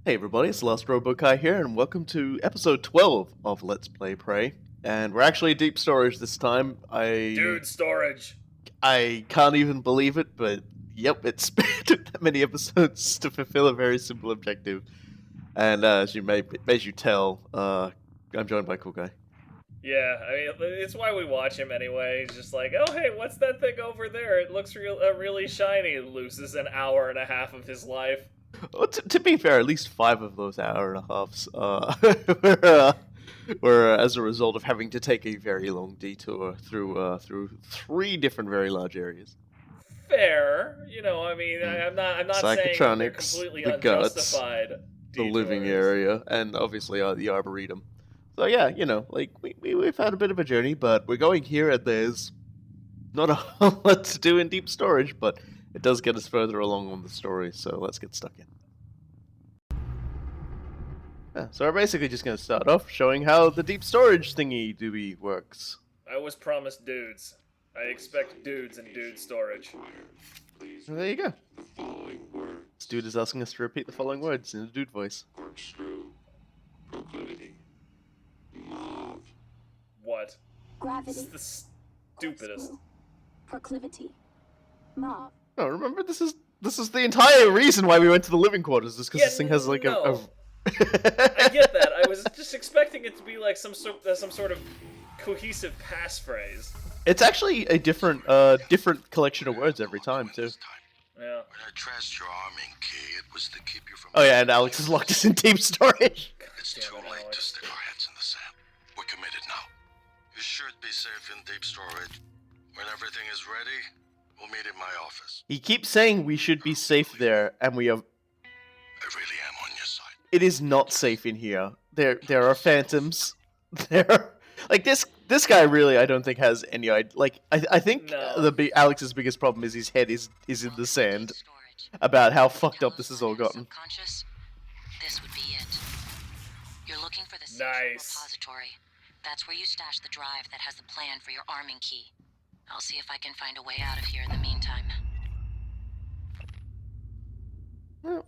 Hey everybody, it's the Last Robokai here, and welcome to episode 12 of Let's Play Prey. And we're actually deep storage this time. Dude, storage. I can't even believe it, but yep, it took that many episodes to fulfill a very simple objective. And as you tell, I'm joined by Cool Guy. Yeah, I mean, it's why we watch him anyway. He's just like, oh, hey, what's that thing over there? It looks really shiny. Loses an hour and a half of his life. Well, to be fair, at least 5 of those hour and a halves were as a result of having to take a very long detour through 3 different very large areas. Fair, I mean, I'm not saying that they're completely the guts, unjustified. the living area, and obviously the arboretum. So yeah, we've had a bit of a journey, but we're going here, and there's not a whole lot to do in deep storage, but it does get us further along on the story. So let's get stuck in. Yeah, so we're basically just going to start off showing how the deep storage thingy-dooby works. I was promised dudes. I expect dudes in dude storage. Well, there you go. This dude is asking us to repeat the following words in a dude voice. What? Gravity. This is the stupidest. Proclivity. Mob. No, remember, this is the entire reason why we went to the living quarters, is because this thing has like a I get that. I was just expecting it to be like some sort of cohesive passphrase. It's actually a different collection of words every time too. Yeah. When I trashed your arming key, it was to keep you from... Oh yeah, and Alex has locked us in deep storage. It's too late to stick our heads in the sand. We're committed now. You should be safe in deep storage. When everything is ready, we'll meet in my office. He keeps saying we should be safe there, and we are... I really am on your side. It is not safe in here. There are phantoms. There, like this guy really, I don't think has any idea. Like I think Alex's biggest problem is his head is in the sand about how fucked up this has all gotten. This would be it. You're looking for the Nice. repository. That's where you stash the drive that has the plan for your arming key. I'll see if I can find a way out of here in the meantime. Well,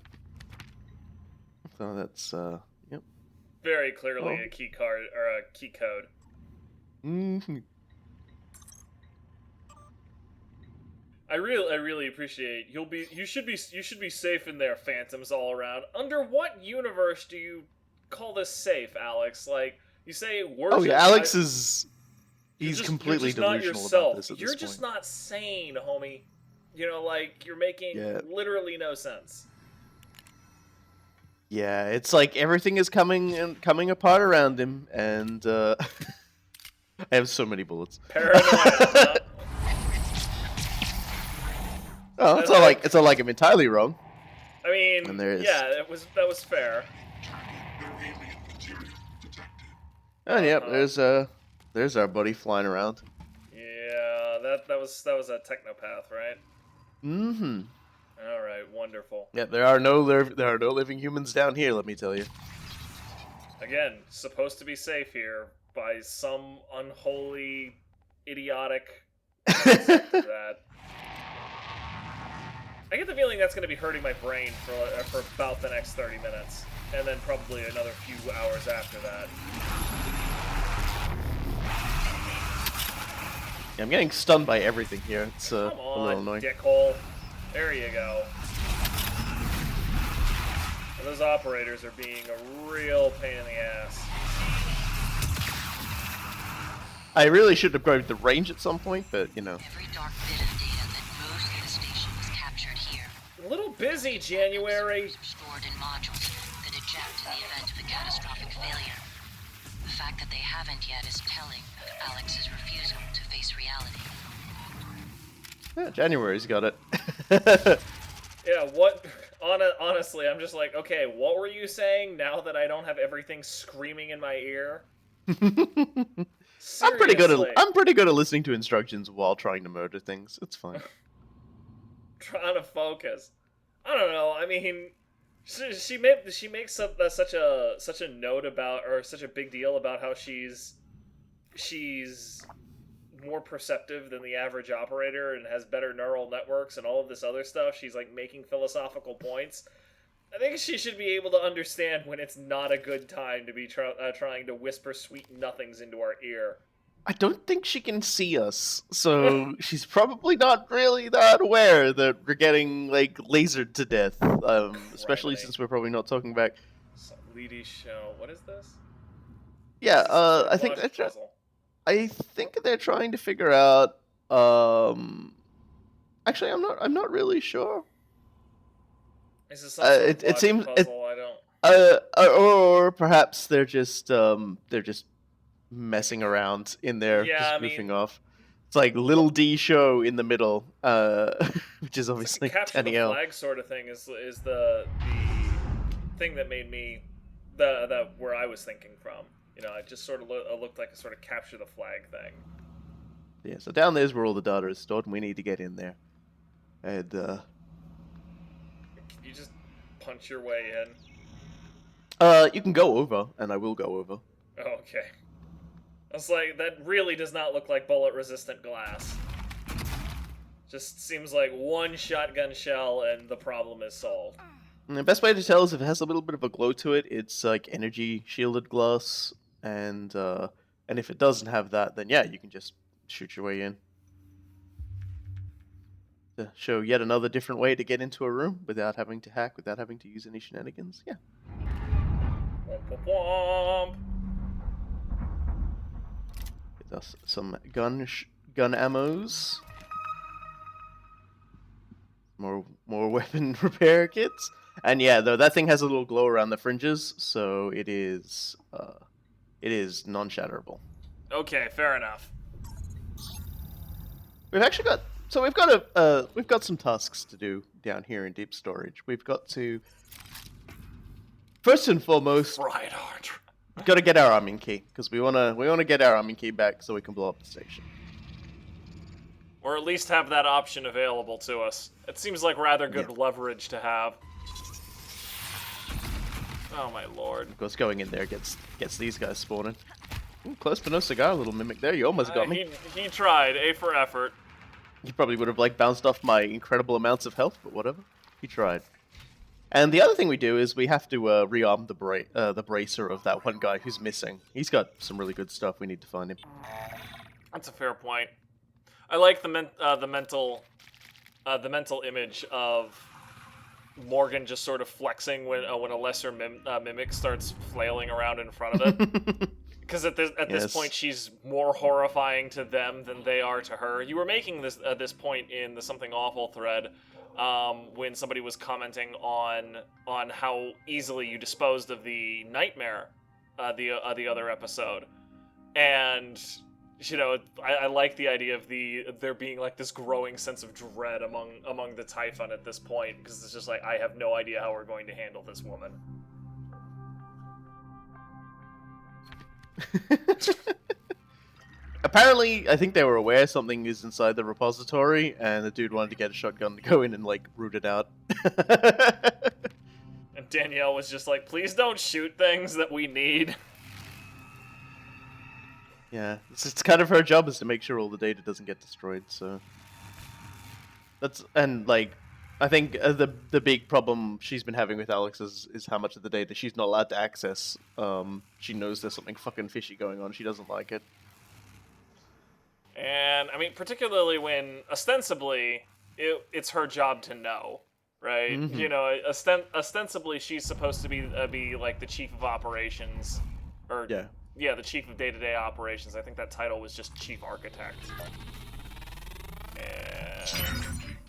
so that's yep. Very clearly a key card or a key code. Mm-hmm. I really appreciate you should be safe in there, phantoms all around. Under what universe do you call this safe, Alex? Like, you say we're Oh yeah, Alex is he's you're completely just not delusional yourself. about this at You're this just point. not sane, homie. Like you're making literally no sense. Yeah, it's like everything is coming apart around him, and I have so many bullets. Paranoia. Huh? Oh, it's not like I'm entirely wrong. I mean, And there is. yeah, that was fair. Oh yeah, there's our buddy flying around. Yeah, that was a technopath, right? Mm-hmm. All right, wonderful. Yeah, there are no living humans down here. Let me tell you. Again, supposed to be safe here by some unholy, idiotic concept of that. I get the feeling that's going to be hurting my brain for about the next 30 minutes, and then probably another few hours after that. Yeah, I'm getting stunned by everything here. It's Come a little on, annoying. dickhole. There you go. Those operators are being a real pain in the ass. I really should have grabbed the range at some point, but you know. Every dark bit of data that moves through the station is captured here. A little busy, January. Stored in modules that eject in the event of a catastrophic failure. The fact that they haven't yet is telling of Alex's refusal to face reality. Yeah, January's got it. Yeah, what? Honestly, I'm just like, okay, what were you saying now that I don't have everything screaming in my ear? I'm pretty good at listening to instructions while trying to murder things. It's fine. Trying to focus. I don't know. I mean, she makes such a note about, or such a big deal about how she's more perceptive than the average operator and has better neural networks and all of this other stuff. She's like making philosophical points. I think she should be able to understand when it's not a good time to be trying to whisper sweet nothings into our ear. I don't think she can see us, so she's probably not really that aware that we're getting like lasered to death. Especially Criminy. since we're probably not talking back. Some lady show. What is this? Yeah, This is some sort of I think logic they're puzzle. I think they're trying to figure out. Actually, I'm not really sure. This is some sort of It logic seems puzzle. I don't. or perhaps they're just messing around in there, Yeah, just I mean- goofing off. It's like little D show in the middle, which is It's like obviously a capture the Danielle. flag sort of thing is the thing that made me the where I was thinking from. You know, it just sort of looked like a sort of capture the flag thing. Yeah, so down there's where all the data is stored, and we need to get in there. And Can you just punch your way in? you can go over, and I will go over. Oh, okay. I was like, that really does not look like bullet-resistant glass. Just seems like one shotgun shell and the problem is solved. And the best way to tell is if it has a little bit of a glow to it, it's like energy shielded glass, and if it doesn't have that, then yeah, you can just shoot your way in. To show yet another different way to get into a room without having to hack, without having to use any shenanigans. Yeah. Womp womp womp. Get us some gun ammos. More weapon repair kits. And yeah, though that thing has a little glow around the fringes, so it is non-shatterable. Okay, fair enough. We've actually got we've got some tasks to do down here in deep storage. We've got to first and foremost Right, Art. got to get our arming key because we wanna get our arming key back so we can blow up the station. Or at least have that option available to us. It seems like rather good Yeah. leverage to have. Oh my lord. Of course, going in there gets these guys spawning. Ooh, close but no cigar, little mimic there. You almost got me. He tried, A for effort. He probably would have like bounced off my incredible amounts of health, but whatever. He tried. And the other thing we do is we have to rearm the bracer of that one guy who's missing. He's got some really good stuff. We need to find him. That's a fair point. I like the mental image of Morgan just sort of flexing when a lesser mimic starts flailing around in front of it. Because at this Yes. point, she's more horrifying to them than they are to her. You were making this at this point in the Something Awful thread, when somebody was commenting on how easily you disposed of the nightmare, the other episode, and you know, I like the idea of there being like this growing sense of dread among the Typhon at this point, because it's just like, I have no idea how we're going to handle this woman. Apparently, I think they were aware something is inside the repository, and the dude wanted to get a shotgun to go in and like root it out. And Danielle was just like, please don't shoot things that we need. Yeah, it's kind of her job is to make sure all the data doesn't get destroyed. So I think the big problem she's been having with Alex is how much of the data she's not allowed to access. She knows there's something fucking fishy going on. She doesn't like it. And, I mean, particularly when, ostensibly, it's her job to know, right? Mhm. You know, ostensibly she's supposed to be like, the chief of operations, or, Yeah. the chief of day-to-day operations. I think that title was just chief architect. And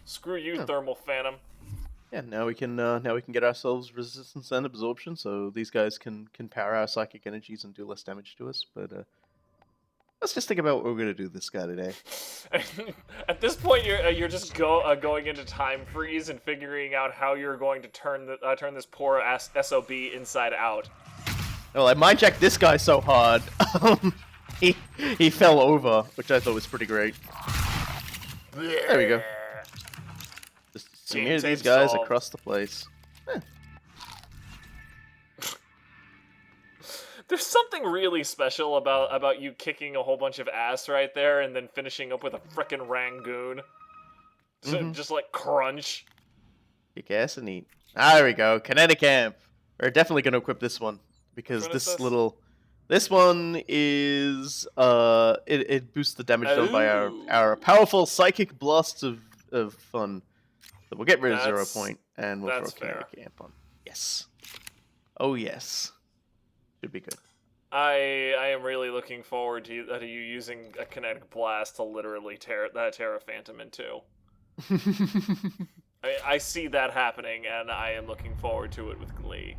screw you, Oh. Thermal Phantom. Yeah, now we can get ourselves resistance and absorption, so these guys can power our psychic energies and do less damage to us. But let's just think about what we're gonna do this guy today. At this point, you're just going into time freeze and figuring out how you're going to turn this poor ass SOB inside out. Well, I mind jacked this guy so hard, he fell over, which I thought was pretty great. There we go. Just Game smear these save guys solved. across the place. There's something really special about you kicking a whole bunch of ass right there and then finishing up with a frickin' Rangoon. Just like crunch. Kick ass and eat. There we go. Kinetic amp. We're definitely going to equip this one because Which one is this this? little. This one is it boosts the damage done by our powerful psychic blasts of fun. So we'll get rid of 0 point and we'll throw that's fair. kinetic amp on. Yes. Oh yes. Should be good. I am really looking forward to you using a kinetic blast to literally tear a phantom in two. I see that happening, and I am looking forward to it with glee.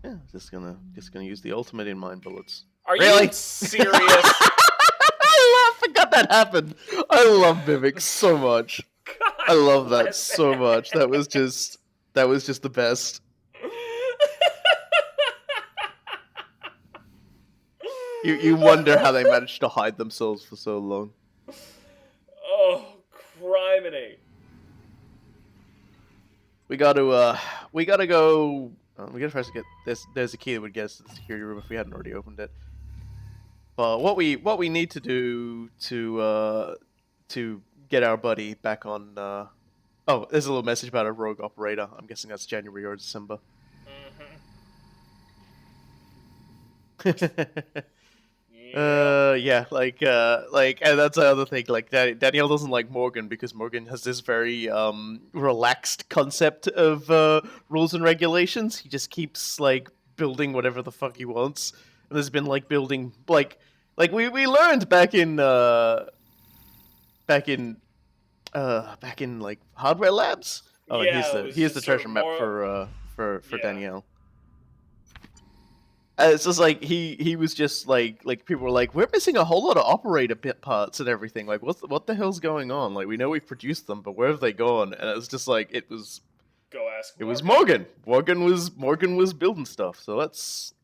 Yeah, just gonna use the ultimate in mind bullets. Are Really? you serious? I forgot that happened. I love Mimic so much. God I love that bless so it. much. That was just the best. You wonder how they managed to hide themselves for so long. Oh, criminy. We gotta go. We gotta try to get this. There's a key that would get us to the security room if we hadn't already opened it. But what we need to do to get our buddy back on. Oh, there's a little message about a rogue operator. I'm guessing that's January or December. Yeah, and that's the other thing. Like, Danielle doesn't like Morgan because Morgan has this very relaxed concept of rules and regulations. He just keeps like building whatever the fuck he wants. And there's been like building like we learned back in like hardware labs. Oh, Yeah, here's the treasure map for Yeah. Danielle. It's just like he was just like people were like, we're missing a whole lot of operator bit parts and everything. Like, what the hell's going on? Like, we know we've produced them, but where have they gone? And it was just like it was Morgan. Morgan was building stuff. So let's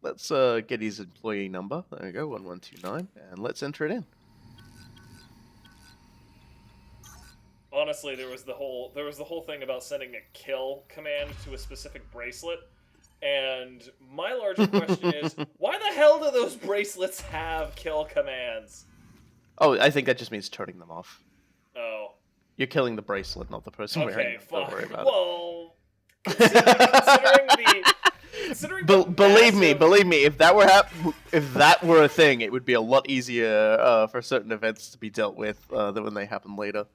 get his employee number. There we go, 1129, and let's enter it in. Honestly, there was the whole thing about sending a kill command to a specific bracelet. And my larger question is, why the hell do those bracelets have kill commands? Oh, I think that just means turning them off. Oh. You're killing the bracelet, not the person wearing it. Don't worry about well, considering believe me, if that were a thing, it would be a lot easier for certain events to be dealt with than when they happen later.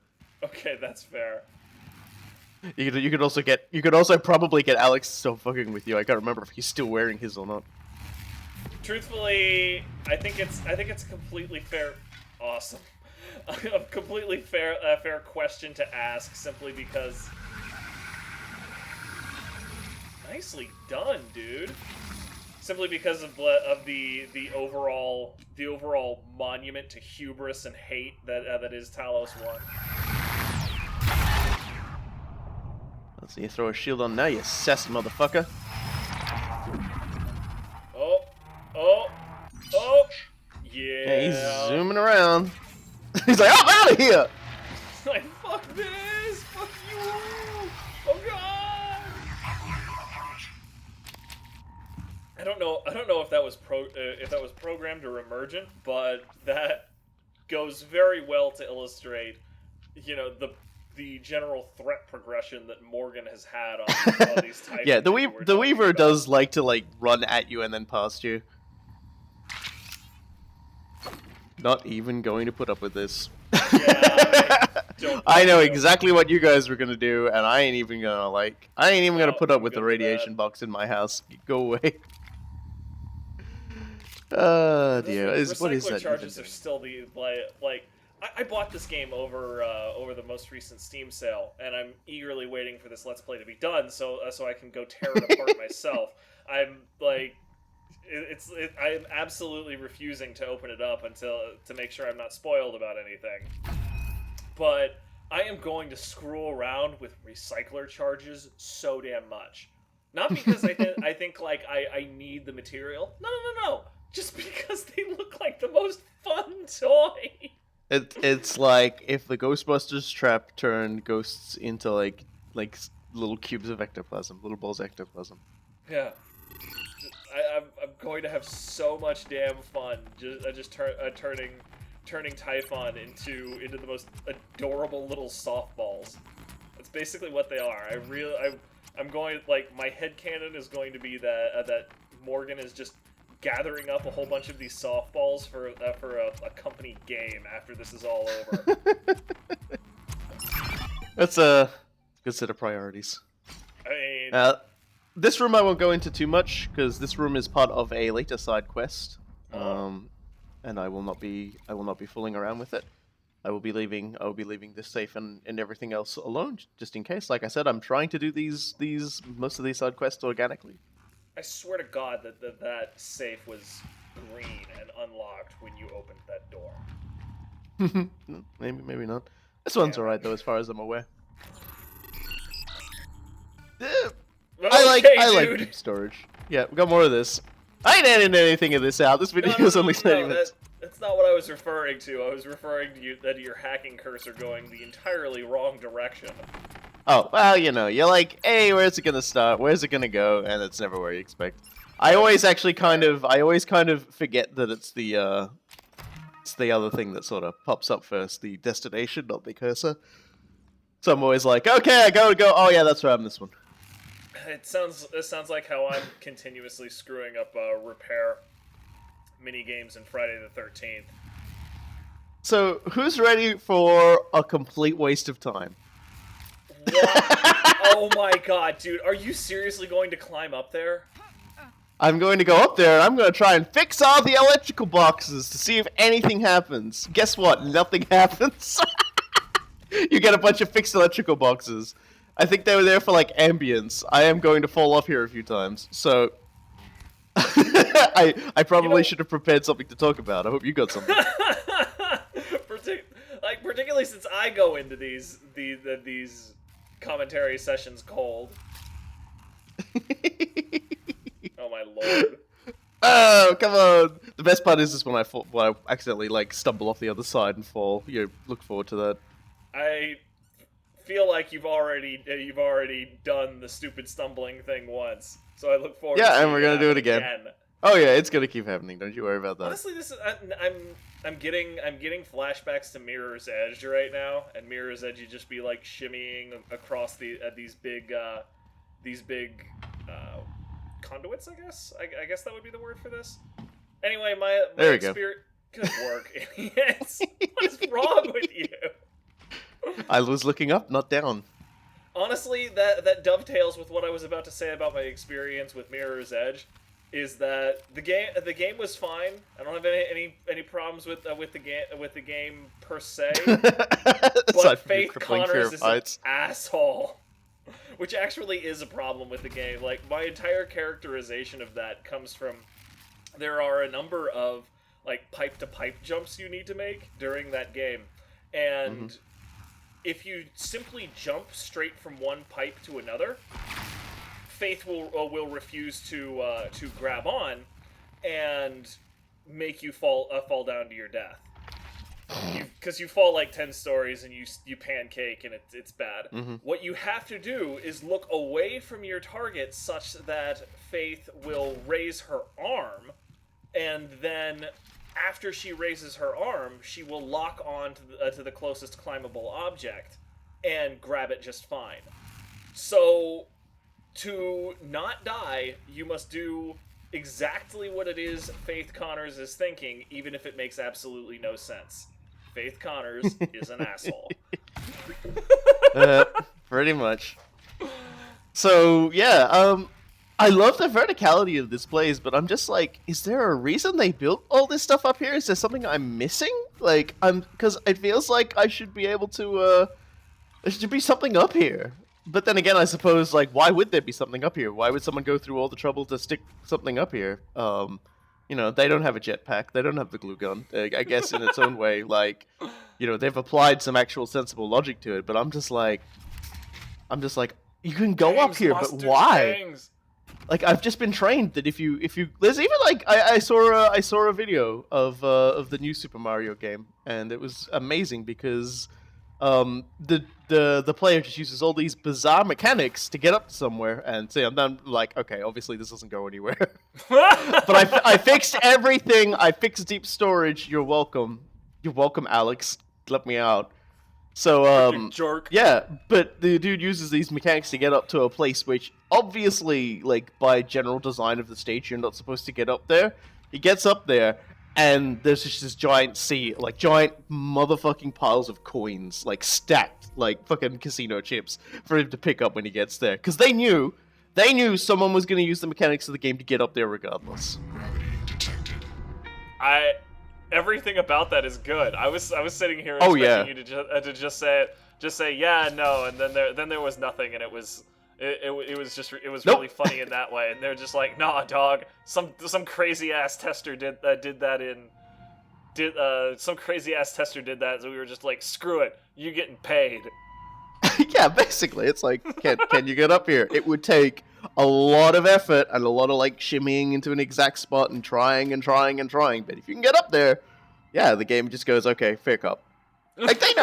Okay, that's fair. You could also probably get Alex to stop fucking with you. I can't remember if he's still wearing his or not. Truthfully, I think it's completely fair. Awesome. A completely fair question to ask, simply because. Nicely done, dude. Simply because of the overall monument to hubris and hate that is Talos 1. Let's see, you throw a shield on now, you sassy motherfucker. Oh, yeah. He's zooming around. He's like, I'm out of here! Like, fuck this! Fuck you! Oh god! I don't know if that was programmed or emergent, but that goes very well to illustrate, the general threat progression that Morgan has had on these types. Yeah, the Weaver does like to run at you and then past you. Not even going to put up with this. Yeah, I know exactly what you guys were gonna do, and I ain't even gonna put up with the radiation box in my house. Go away. Dear, what is Recycler that? charges are still the like. I bought this game over the most recent Steam sale, and I'm eagerly waiting for this Let's Play to be done, so I can go tear it apart myself. I'm like, I'm absolutely refusing to open it up to make sure I'm not spoiled about anything. But I am going to screw around with recycler charges so damn much. Not because I think I need the material. No. Just because they look like the most fun toy. It's like if the Ghostbusters trap turned ghosts into like little cubes of ectoplasm, little balls of ectoplasm. Yeah, I'm going to have so much damn fun turning Typhon into the most adorable little softballs. That's basically what they are. I'm going, like, my headcanon is going to be that that Morgan is just gathering up a whole bunch of these softballs for a company game after this is all over. That's a good set of priorities. I mean, this room I won't go into too much because this room is part of a later side quest, and I will not be fooling around with it. I will be leaving this safe and everything else alone, just in case. Like I said, I'm trying to do most of these side quests organically. I swear to God that safe was green and unlocked when you opened that door. Maybe not. This one's alright though, as far as I'm aware. I like deep storage. Yeah, we got more of this. I ain't editing anything of this out. This video is only 30 minutes. That's not what I was referring to. I was referring to your hacking cursor going the entirely wrong direction. Oh, well, you're like, hey, where's it gonna start? Where's it gonna go? And it's never where you expect. I always kind of forget that it's the other thing that sort of pops up first, the destination, not the cursor. So I'm always like, okay, I go. Oh yeah, that's right, I'm this one. It sounds like how I'm continuously screwing up repair mini games in Friday the 13th. So who's ready for a complete waste of time? What? Oh my god, dude. Are you seriously going to climb up there? I'm going to go up there and I'm going to try and fix all the electrical boxes to see if anything happens. Guess what? Nothing happens. You get a bunch of fixed electrical boxes. I think they were there for, like, ambience. I am going to fall off here a few times, so... I probably should have prepared something to talk about. I hope you got something. Particularly since I go into these commentary sessions cold. Oh my lord. Oh, come on! The best part is when I accidentally, like, stumble off the other side and fall. You look forward to that. I feel like you've already done the stupid stumbling thing once, so I look forward. Yeah, and we're gonna do it again. Oh yeah, it's gonna keep happening. Don't you worry about that. Honestly, I'm getting flashbacks to Mirror's Edge right now, and Mirror's Edge, you just be like shimmying across these big conduits. I guess that would be the word for this. Anyway, my there we experience. Good work, idiots. What is wrong with you? I was looking up, not down. Honestly, that dovetails with what I was about to say about my experience with Mirror's Edge. Is that the game was fine. I don't have any problems with the game per se. But Faith Connors is an asshole, which actually is a problem with the game. Like, my entire characterization of that comes from there are a number of, like, pipe to pipe jumps you need to make during that game, and if you simply jump straight from one pipe to another, Faith will refuse to grab on and make you fall down to your death. Because you fall like 10 stories and you pancake and it's bad. What you have to do is look away from your target such that Faith will raise her arm, and then after she raises her arm, she will lock on to the closest climbable object and grab it just fine. So, to not die, you must do exactly what it is Faith Connors is thinking, even if it makes absolutely no sense. Faith Connors is an asshole. Pretty much. So, yeah, I love the verticality of this place, but I'm just like, is there a reason they built all this stuff up here? Is there something I'm missing? Like, because it feels like I should be able to, there should be something up here. But then again, I suppose, like, why would there be something up here? Why would someone go through all the trouble to stick something up here? They don't have a jetpack. They don't have the glue gun. I guess in its own way, like, they've applied some actual sensible logic to it. But I'm just like, you can go up here, but why? Like, I've just been trained that if you, there's even like, I saw a video of the new Super Mario game, and it was amazing because the player just uses all these bizarre mechanics to get up somewhere, and see, I'm done. Like, okay, obviously this doesn't go anywhere, but I fixed everything. I fixed deep storage. You're welcome. You're welcome, Alex. Let me out. So, Freaking jerk. yeah, but the dude uses these mechanics to get up to a place which, obviously, like, by general design of the stage, you're not supposed to get up there. He gets up there, and there's just this giant sea, like, giant motherfucking piles of coins, like, stacked, like, fucking casino chips, for him to pick up when he gets there. Because they knew someone was going to use the mechanics of the game to get up there regardless. Everything about that is good. I was sitting here Oh, expecting yeah. you to say yeah, no, and then there was nothing, and it was Nope. really funny in that way. And they're just like, nah, dog, some crazy ass tester did that, so we were just like, screw it, you getting paid. Yeah, basically, it's like, can you get up here? It would take a lot of effort and a lot of like shimmying into an exact spot and trying. But if you can get up there, yeah, the game just goes, okay, fair cop. Like they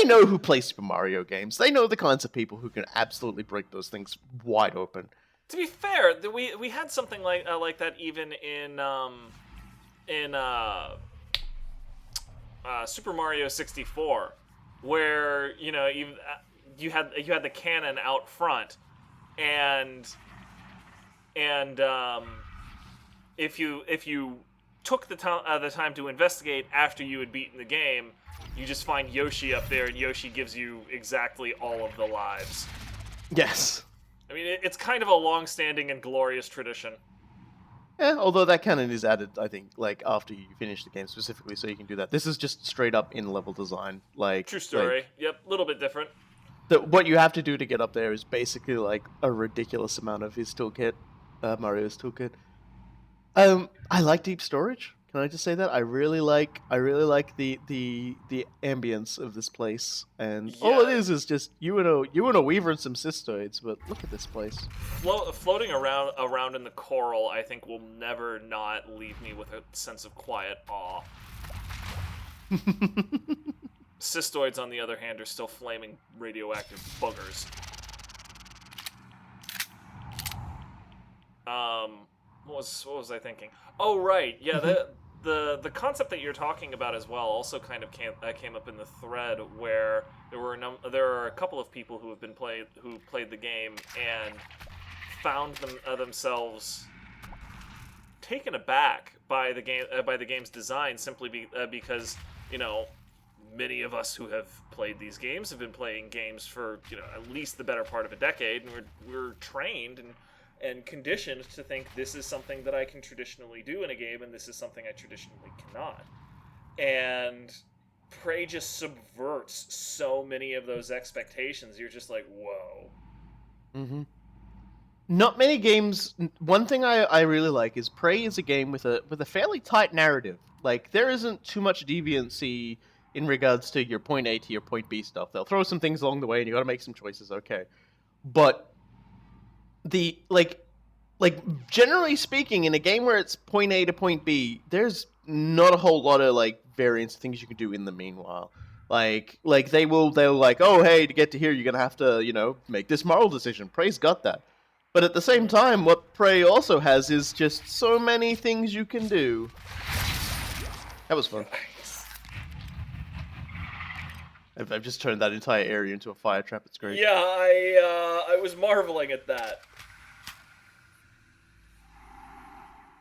know who plays Super Mario games. They know the kinds of people who can absolutely break those things wide open. To be fair, we had something like that even in Super Mario 64, where you had the cannon out front, and if you took the time to investigate after you had beaten the game, you just find Yoshi up there, and Yoshi gives you exactly all of the lives. Yes. I mean, it's kind of a long-standing and glorious tradition. Yeah, although that cannon is added, I think, like after you finish the game specifically, so you can do that. This is just straight up in level design, like True story. Like, Yep, a little bit different. what you have to do to get up there is basically like a ridiculous amount of his toolkit, Mario's toolkit. I like deep storage. Can I just say that I really like the ambience of this place, and all it is just you and a weaver and some cystoids. But look at this place. Floating around in the coral, I think, will never not leave me with a sense of quiet awe. Cystoids, on the other hand, are still flaming radioactive buggers. What was I thinking? Oh, right, yeah. The concept that you're talking about as well also kind of came up in the thread, where there are a couple of people who played the game and found themselves taken aback by the game's design, simply because many of us who have played these games have been playing games for at least the better part of a decade, and we're trained and conditioned to think this is something that I can traditionally do in a game, and this is something I traditionally cannot. And Prey just subverts so many of those expectations. You're just like, whoa. Mm-hmm. Not many games. One thing I really like is Prey is a game with a fairly tight narrative. Like, there isn't too much deviancy in regards to your point A to your point B stuff. They'll throw some things along the way, and you got to make some choices. Okay, but the like generally speaking, in a game where it's point A to point B, there's not a whole lot of like variance of things you can do in the meanwhile. Like they'll like, oh hey, to get to here you're gonna have to make this moral decision. Prey's got that, but at the same time, what Prey also has is just so many things you can do. That was fun. I've just turned that entire area into a fire trap. It's great. Yeah, I was marveling at that.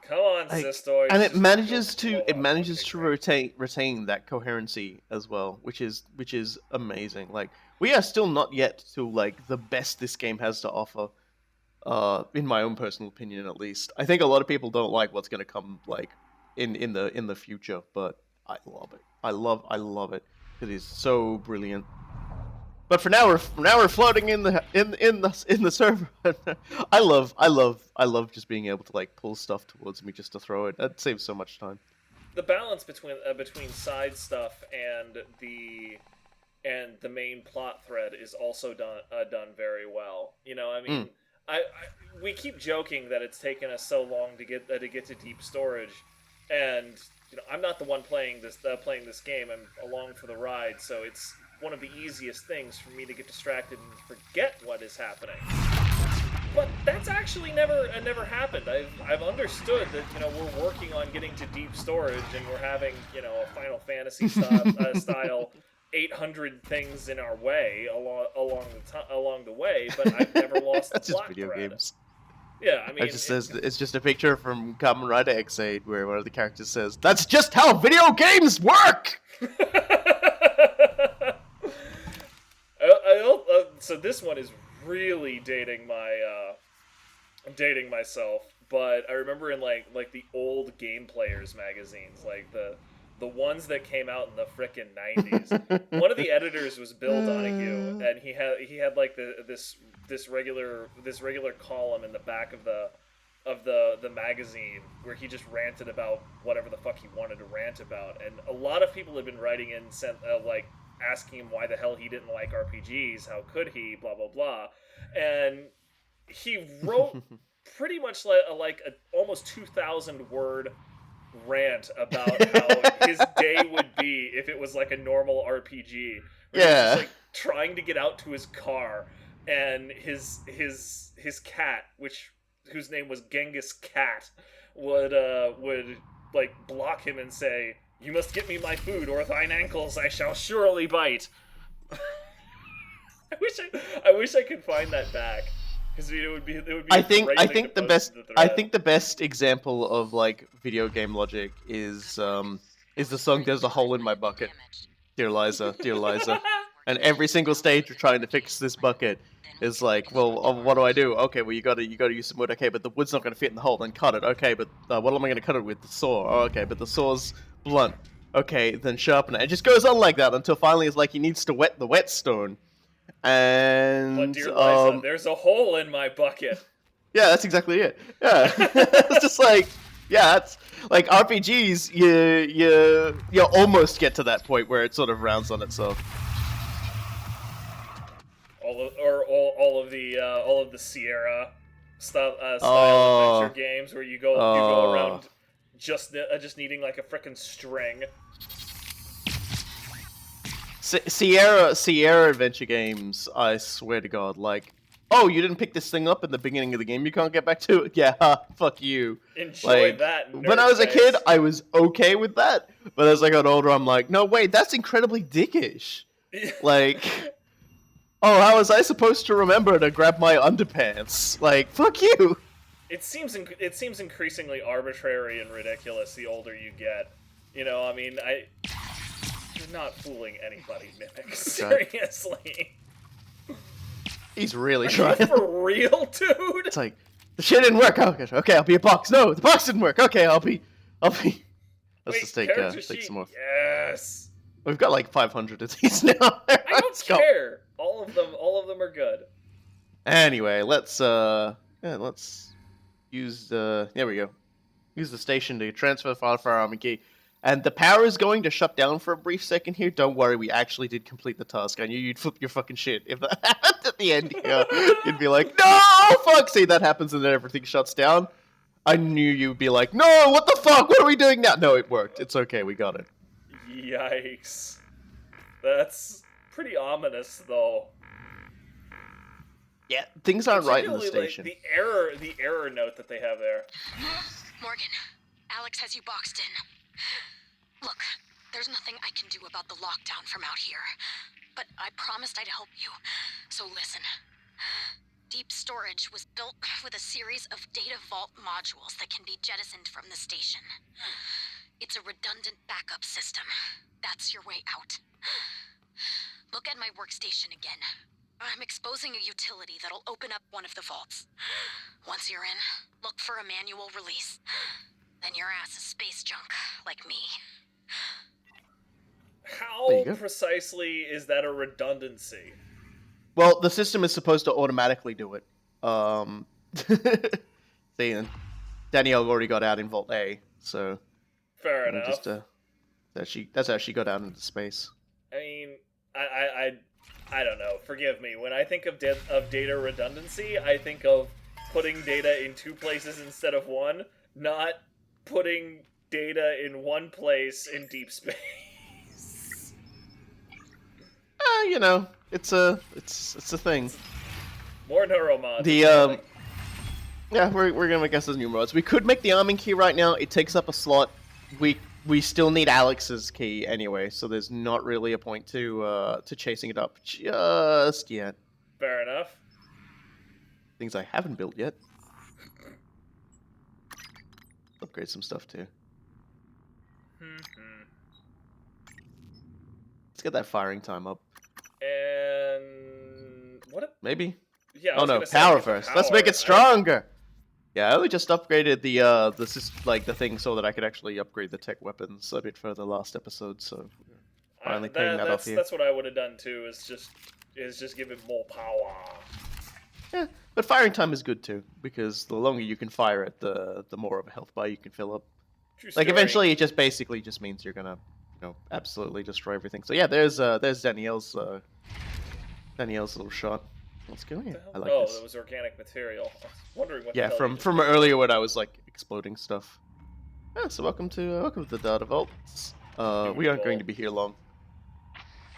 Come on, cystoids. And it manages to retain that coherency as well, which is amazing. Like, we are still not yet to like the best this game has to offer. In my own personal opinion, at least. I think a lot of people don't like what's going to come like in the future, but I love it. I love it. It is so brilliant. But for now we're floating in the server. I love just being able to like pull stuff towards me just to throw it. That saves so much time. The balance between side stuff and the main plot thread is also done very well. I mean, we keep joking that it's taken us so long to get to deep storage, and I'm not the one playing this game. I'm along for the ride, so it's one of the easiest things for me to get distracted and forget what is happening. But that's actually never happened. I've understood that we're working on getting to deep storage, and we're having a Final Fantasy style 800 things in our way along the way, but I've never lost the That's just plot video thread. games. Yeah, I mean, It just says it's just a picture from Kamen Rider X8 where one of the characters says, "That's just how video games work." So this one is really dating myself, but I remember in like the old Game Players magazines, like the ones that came out in the frickin' 90s. One of the editors was Bill Donahue, and he had like this regular column in the back of the magazine where he just ranted about whatever the fuck he wanted to rant about, and a lot of people had been writing in like asking him why the hell he didn't like RPGs, how could he, blah blah blah, and he wrote pretty much like a almost 2,000 word rant about how his day would be if it was like a normal RPG. Where he was just, like, trying to get out to his car, and his cat, whose name was Genghis Cat, would like block him and say, "You must get me my food, or thine ankles I shall surely bite." I wish I could find that back, because it would be. I think the best example of like video game logic is the song "There's a Hole in My Bucket." Dear Liza, dear Liza, and every single stage you're trying to fix this bucket is like, well, what do I do? Okay, well you gotta use some wood. Okay, but the wood's not gonna fit in the hole. Then cut it. Okay, but what am I gonna cut it with? The saw. Oh, okay, but the saw's blunt. Okay, then sharpen it. It just goes on like that until finally it's like he needs to wet the whetstone. And but dear Liza, there's a hole in my bucket. Yeah, that's exactly it. Yeah, it's just like, yeah, it's like RPGs. You almost get to that point where it sort of rounds on itself. All of the Sierra style adventure games where you go around just needing like a frickin' string. Sierra adventure games, I swear to God, like, oh, you didn't pick this thing up in the beginning of the game, you can't get back to it? Yeah, fuck you. Enjoy that, nerd when I was a face. kid, I was okay with that, but as I got older, I'm like, no, wait, that's incredibly dickish. Like, oh, how was I supposed to remember to grab my underpants? Like, fuck you. It seems increasingly arbitrary and ridiculous the older you get. You know, I mean, you're not fooling anybody, Mimic. Seriously. He's really trying. For real, dude? It's like, the shit didn't work. Okay, I'll be a box. No, the box didn't work. Okay, I'll be. Let's just take some more. Yes. We've got like 500 of these now. I don't care. All of them are good. Anyway, let's use there we go. Use the station to transfer the file for our army key. And the power is going to shut down for a brief second here. Don't worry, we actually did complete the task. I knew you'd flip your fucking shit if that happened at the end here. You'd be like, no, fuck! See, that happens and then everything shuts down. I knew you'd be like, no, what the fuck? What are we doing now? No, it worked. It's okay, we got it. Yikes. That's pretty ominous, though. Yeah, things aren't right in the station. Like, the error note that they have there. Morgan, Alex has you boxed in. Look, there's nothing I can do about the lockdown from out here, but I promised I'd help you, so listen. Deep storage was built with a series of data vault modules that can be jettisoned from the station. It's a redundant backup system. That's your way out. Look at my workstation again. I'm exposing a utility that'll open up one of the vaults. Once you're in, look for a manual release. Then your ass is space junk, like me. How precisely is that a redundancy? Well, the system is supposed to automatically do it. See, Danielle already got out in Vault A, so... Fair enough. That's how she got out into space. I mean, I don't know. Forgive me. When I think of data redundancy, I think of putting data in two places instead of one, not putting data in one place in deep space. You know, it's a thing. More neuromods. Yeah, we're gonna make us as new mods. We could make the arming key right now. It takes up a slot. We we still need Alex's key anyway, so there's not really a point to chasing it up just yet. Fair enough. Things I haven't built yet. Upgrade some stuff too. Let's get that firing time up. And what? Maybe. Yeah. I Oh was no, gonna say, power get the first. Let's make power. it stronger. Yeah, I only just upgraded the thing so that I could actually upgrade the tech weapons a bit further last episode. So finally paying that off here. That's what I would have done too. Is just give it more power. Yeah, but firing time is good too because the longer you can fire it, the more of a health bar you can fill up. True Like story. eventually, it just basically just means you're gonna, absolutely destroy everything. So yeah, there's Danielle's little shot. Let's go here. I like this. That was organic material. I was wondering what. Yeah, the hell from earlier when I was like exploding stuff. Yeah, so welcome to the data vaults. We aren't going to be here long.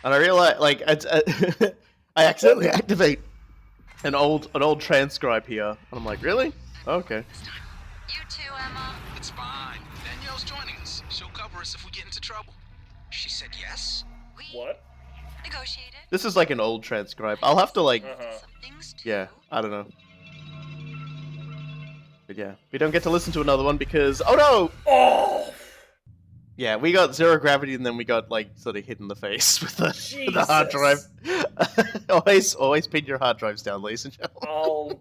And I realize, like, I accidentally activate an old transcribe here, and I'm like, really? Okay. You too, Emma. It's fine. Danielle's joining us. She'll cover us if we get into trouble. She said yes? We What? negotiated. This is like an old transcribe. I'll have to like, Some things too. yeah, I don't know. But yeah, we don't get to listen to another one because, oh no! Oh. Yeah, we got zero gravity, and then we got like sort of hit in the face with the hard drive. always pin your hard drives down, ladies and gentlemen. I'll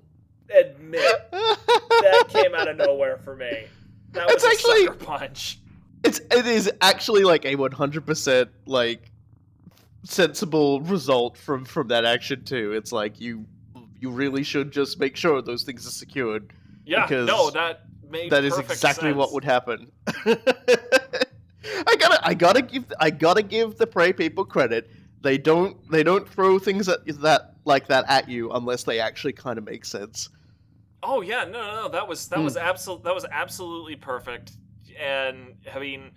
admit that came out of nowhere for me. That was It's actually- a sucker punch. It is actually like a 100% like sensible result from that action too. It's like you really should just make sure those things are secured. Yeah, because no, that made that is perfect exactly sense. what would happen. I gotta give the Prey people credit. They don't throw things like that at you unless they actually kind of make sense. Oh yeah, no, that was absolutely perfect. And I mean,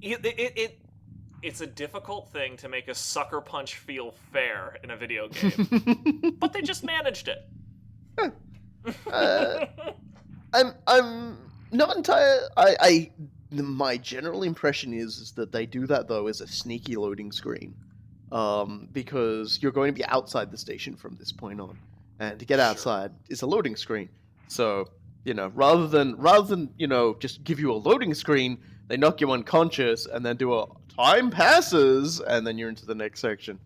it's a difficult thing to make a sucker punch feel fair in a video game, but they just managed it. I'm not entire. My general impression is that they do that though as a sneaky loading screen, because you're going to be outside the station from this point on, and to get outside is a loading screen. So rather than just give you a loading screen, they knock you unconscious and then do a time passes and then you're into the next section,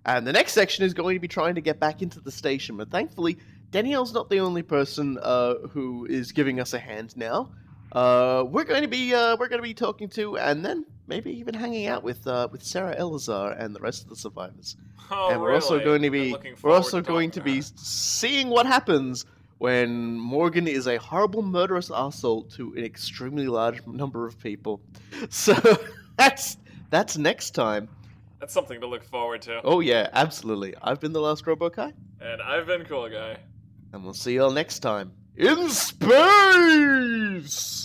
and the next section is going to be trying to get back into the station. But thankfully, Danielle's not the only person who is giving us a hand now. We're going to be talking to, and then maybe even hanging out with Sarah Elazar and the rest of the survivors. Oh, And we're also really? going to I'm be looking we're also forward to going to talking be her. seeing what happens when Morgan is a horrible murderous asshole to an extremely large number of people. So that's next time. That's something to look forward to. Oh yeah, absolutely. I've been the last Robokai, And I've been Cool Guy. and we'll see you all next time in space.